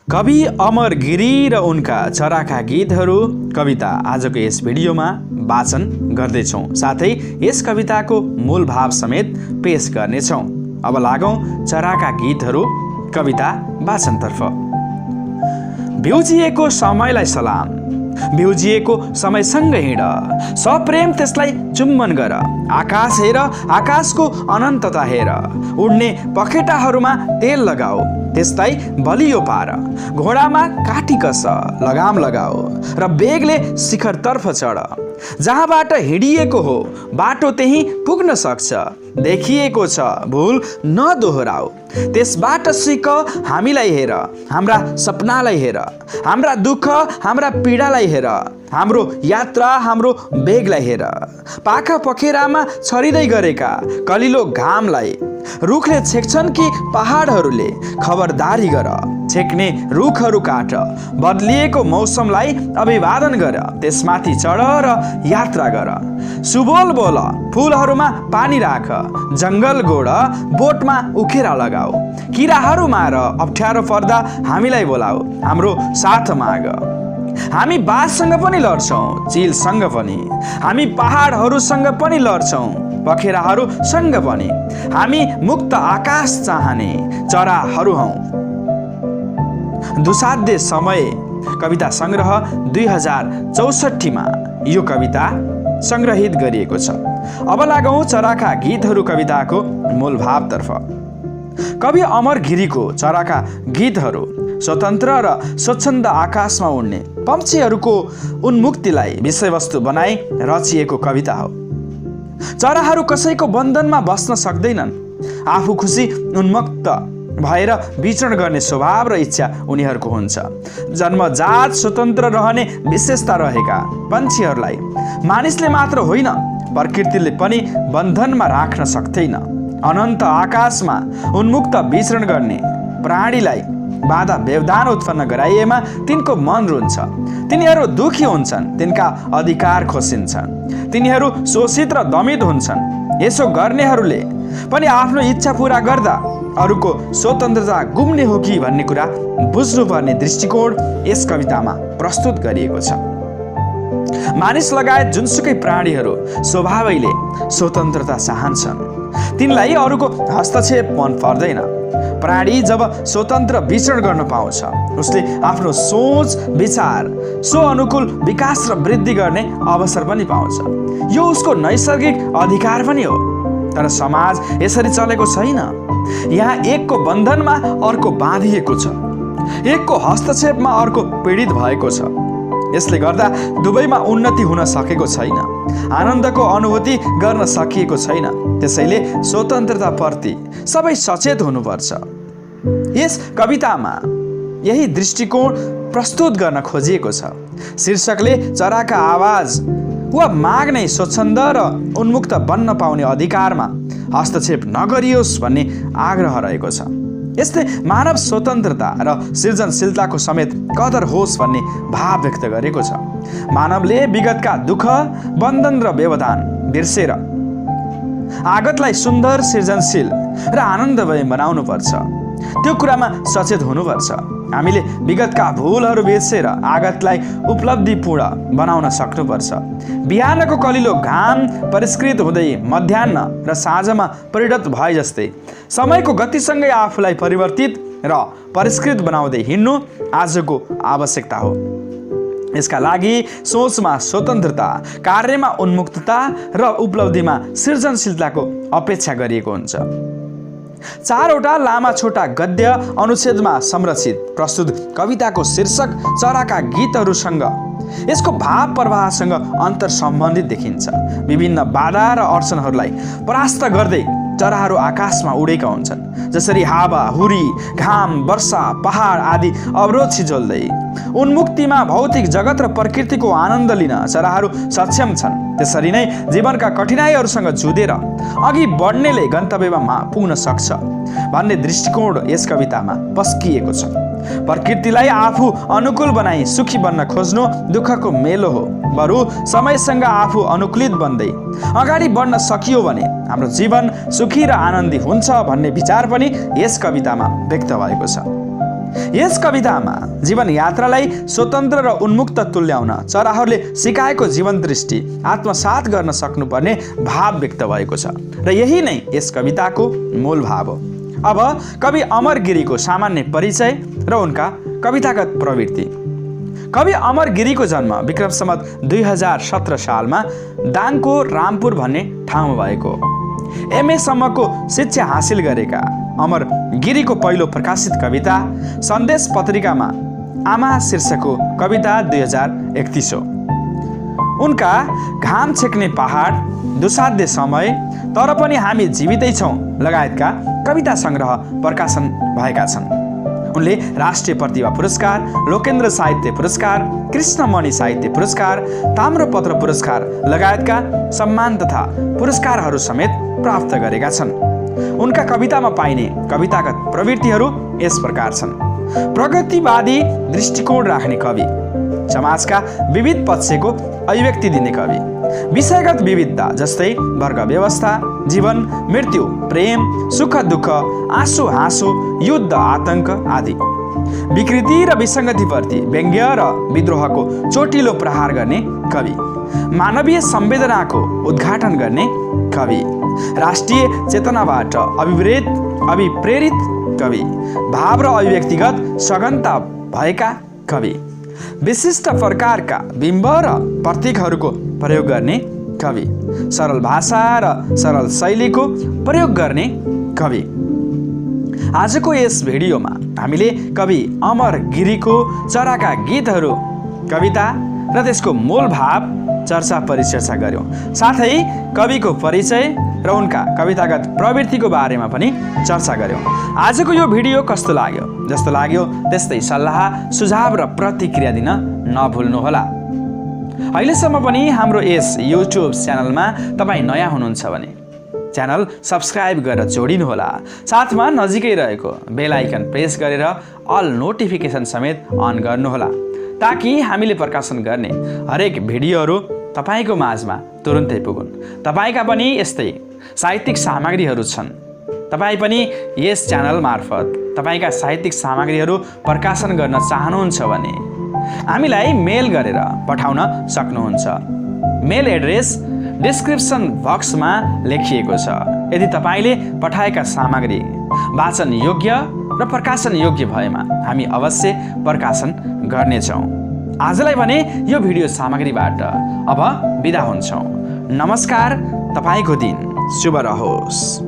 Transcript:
कवि अमर गिरी र उनका चराका गीतहरू कविता आजको यस भिडियोमा वाचन गर्दैछौँ। साथै यस कविताको मूल भाव समेत पेश गर्नेछौँ। अब लागौँ चराका गीतहरू कविता वाचनतर्फ। भ्युजिएको समयलाई सलाम, भ्युजिएको समयसँग हिँड, सप्रेम त्यसलाई चुम्बन गर। आकाश हेर, आकाशको अनन्तता हेर, उड्ने पखेटाहरूमा तेल लगाऊ, त्यसलाई बलियो पार। घोडामा काटी कस, लगाम लगाऊ र बेगले शिखरतर्फ चढ। जहाँबाट हिँडिएको हो बाटो त्यही पुग्न सक्छ। देखिएको छ भुल नदोहोराऊ, त्यसबाट सिक। हामीलाई हेर, हाम्रा सपनालाई हेर, हाम्रा दुःख हाम्रा पीडालाई हेर, हाम्रो यात्रा हाम्रो बेगलाई हेर। पाखा पखेरामा छरिँदै गरेका कलिलो घामलाई रुखले छेक्छन् कि पहाडहरूले? खबरदारी गर, छेक्ने रुखहरू काट। बदलिएको मौसमलाई अभिवादन गर, त्यसमाथि चढ र यात्रा गर। सुबोल बोल, फुलहरूमा पानी राख, जङ्गल गोड, बोटमा उखेरा लगाऊ। किराहरू मार, अप्ठ्यारो पर्दा हामीलाई बोलाऊ, हाम्रो साथ माग। हामी बाजसँग पनि लड्छौँ, चिलसँग पनि, हामी पहाडहरूसँग पनि लड्छौँ, पखेराहरूसँग पनि। हामी मुक्त आकाश चाहने चराहरू हौँ। दुसाध्य समय कविता सङ्ग्रह 2064 यो कविता सङ्ग्रहित गरिएको छ। अब लागौँ चराका गीतहरू कविताको मूल भावतर्फ। कवि अमर गिरीको चराका गीतहरू स्वतन्त्र र स्वच्छन्द आकाशमा उड्ने पक्षीहरूको उन्मुक्तिलाई विषयवस्तु बनाई रचिएको कविता हो। चराहरू कसैको बन्धनमा बस्न सक्दैनन्। आफू खुसी उन्मुक्त भएर विचरण गर्ने स्वभाव र इच्छा उनीहरूको हुन्छ। जन्मजात स्वतन्त्र रहने विशेषता रहेका पन्छीहरूलाई मानिसले मात्र होइन, प्रकृतिले पनि बन्धनमा राख्न सक्दैन। अनन्त आकाशमा उन्मुक्त विचरण गर्ने प्राणीलाई बाधा व्यवधान उत्पन्न गराइएमा तिनको मन रुन्छ। तिनीहरू दुखी हुन्छन्, तिनका अधिकार खोसिन्छन्, तिनीहरू शोषित र दमित हुन्छन्। यसो गर्नेहरूले पनि आफ्नो इच्छा पूरा गर्दा अरूको स्वतन्त्रता गुम्ने हो कि भन्ने कुरा बुझ्नुपर्ने दृष्टिकोण यस कवितामा प्रस्तुत गरिएको छ। मानिस लगायत जुनसुकै प्राणीहरू स्वभावैले स्वतन्त्रता चाहन्छन्। तिनलाई अरूको हस्तक्षेप मन पर्दैन। प्राणी जब स्वतन्त्र विचरण गर्न पाउँछ, उसले आफ्नो सोच विचार सो अनुकूल विकास र वृद्धि गर्ने अवसर पनि पाउँछ। यो उसको नैसर्गिक अधिकार पनि हो। तर समाज यसरी चलेको छैन। यहाँ एकको बन्धनमा अर्को बाँधिएको छ, एकको हस्तक्षेपमा अर्को पीडित भएको छ। यसले गर्दा दुवैमा उन्नति हुन सकेको छैन, आनन्दको अनुभूति गर्न सकिएको छैन। त्यसैले स्वतन्त्रताप्रति सबै सचेत हुनुपर्छ। यस कवितामा यही दृष्टिकोण प्रस्तुत गर्न खोजिएको छ। शीर्षकले चराका आवाज वा माग नै स्वच्छन्द र उन्मुक्त बन्न पाउने अधिकारमा हस्तक्षेप नगरियोस् भन्ने आग्रह रहेको छ। यसले मानव स्वतन्त्रता र सृजनशीलताको समेत कदर होस् भन्ने भाव व्यक्त गरेको छ। मानवले विगतका दुःख बन्धन र व्यवधान बिर्सेर आगतलाई सुन्दर सृजनशील र आनन्दमय बनाउनुपर्छ। त्यो कुरामा सचेत हुनुपर्छ। हामीले विगतका भुलहरू बिर्सेर आगतलाई उपलब्धिपूर्ण बनाउन सक्नुपर्छ। बिहानको कलिलो घाम परिष्कृत हुँदै मध्याह्न र साँझमा परिणत भए जस्तै समयको गतिसँगै आफूलाई परिवर्तित र परिष्कृत बनाउँदै हिँड्नु आजको आवश्यकता हो। यसका लागि सोचमा स्वतन्त्रता, कार्यमा उन्मुक्तता र उपलब्धिमा सृजनशीलताको अपेक्षा गरिएको हुन्छ। 4वटा लामा छोटा गद्य अनुच्छेदमा संरचित प्रस्तुत कविताको शीर्षक चराका गीतहरूसँग यसको भाव प्रवाहसँग अन्तर सम्बन्धित देखिन्छ। विभिन्न बाधा र अडचनहरूलाई परास्त गर्दै चराहरू आकाशमा उडेका हुन्छन्। जसरी हावा हुरी घाम वर्षा पहाड आदि अवरोध छिजोल्दै उन्मुक्तिमा भौतिक जगत र प्रकृतिको आनन्द लिन चराहरू सक्षम छन्, त्यसरी नै जीवनका कठिनाइहरूसँग जुधेर अघि बढ्नेले गन्तव्यमा पुग्न सक्छ भन्ने दृष्टिकोण यस कवितामा पस्किएको छ। प्रकृतिलाई आफू अनुकूल बनाई सुखी बन्न खोज्नु दुःखको मेलो हो। बरु समयसँग आफू अनुकूलित बन्दै अगाडि बढ्न सकियो भने हाम्रो जीवन सुखी र आनन्दी हुन्छ भन्ने विचार पनि यस कवितामा व्यक्त भएको छ। यस कवितामा जीवन यात्रालाई स्वतन्त्र र उन्मुक्त तुल्याउन चराहरूले सिकाएको जीवन दृष्टि आत्मसात गर्न सक्नुपर्ने भाव व्यक्त भएको छ र यही नै यस कविताको मूल भाव हो। अब कवि अमर गिरीको सामान्य परिचय र उनका कवितागत प्रवृत्ति। कवि अमर गिरीको जन्म विक्रम सम्वत 2017 सालमा दाङको रामपुर भन्ने ठाउँमा भएको। MA सम्मको शिक्षा हासिल गरेका अमर गिरीको पहिलो प्रकाशित कविता सन्देश पत्रिकामा आमा शीर्षकको कविता 2031 हो। उनका घाम छेक्ने पहाड, दुसाध्य समय, तर पनि हामी जीवितै छौँ लगायतका कविता सङ्ग्रह प्रकाशन भएका छन्। उनले राष्ट्रिय प्रतिभा पुरस्कार, लोकेन्द्र साहित्य पुरस्कार, कृष्णमणि साहित्य पुरस्कार, ताम्रपत्र पुरस्कार लगायतका सम्मान तथा पुरस्कारहरू समेत प्राप्त गरेका छन्। उनका कवितामा पाइने कवितागत प्रवृत्तिहरू यस प्रकार छन्। प्रगतिवादी दृष्टिकोण राख्ने कवि, समाजका विविध पक्षको अभिव्यक्ति दिने कवि, विषयगत विविधता जस्तै वर्ग व्यवस्था, जीवन मृत्यु, प्रेम सुख दुःख, आँसु हाँसो, युद्ध आतंक आदि, विकृति र विसङ्गतिप्रति व्यङ्ग्य र विद्रोहको चोटिलो प्रहार गर्ने कवि, मानवीय संवेदनाको उद्घाटन गर्ने कवि, राष्ट्रिय चेतनाबाट अभिप्रेरित कवि, भाव र अभिव्यक्तिगत सघनता भएका कवि, विशिष्ट प्रकारका बिम्ब र प्रतीकहरूको प्रयोग गर्ने कवि, सरल भाषा र सरल शैलीको प्रयोग गर्ने कवि। आजको यस भिडियोमा हामीले कवि अमर गिरीको चराका गीतहरू कविता र त्यसको मूल भाव चर्चा परिचर्चा गर्यौँ। साथै कविको परिचय र उनका कवितागत प्रवृत्तिको बारेमा पनि चर्चा गर्यौँ। आजको यो भिडियो कस्तो लाग्यो? जस्तो लाग्यो त्यस्तै सल्लाह सुझाव र प्रतिक्रिया दिन नभुल्नुहोला। अहिलेसम्म पनि हाम्रो यस युट्युब च्यानलमा तपाईँ नयाँ हुनुहुन्छ भने च्यानल सब्सक्राइब गरेर जोडिनुहोला। साथमा नजिकै रहेको बेल आइकन प्रेस गरेर अल नोटिफिकेसन समेत अन गर्नुहोला, ताकि हामीले प्रकाशन गर्ने हरेक भिडियोहरू तपाईँको माझमा तुरुन्तै पुगुन्। तपाईँका पनि यस्तै साहित्यिक सामग्रीहरू छन्, तपाईँ पनि यस च्यानल मार्फत तपाईँका साहित्यिक सामग्रीहरू प्रकाशन गर्न चाहनुहुन्छ भने हामीलाई मेल गरेर पठाउन सक्नुहुन्छ। मेल एड्रेस डिस्क्रिप्सन बक्समा लेखिएको छ। यदि तपाईँले पठाएका सामग्री वाचन योग्य र प्रकाशन योग्य भएमा हामी अवश्य प्रकाशन गर्नेछौँ। आजलाई भने यो भिडियो सामग्रीबाट अब बिदा हुन्छौँ। नमस्कार, तपाईँको दिन शुभ रहोस्।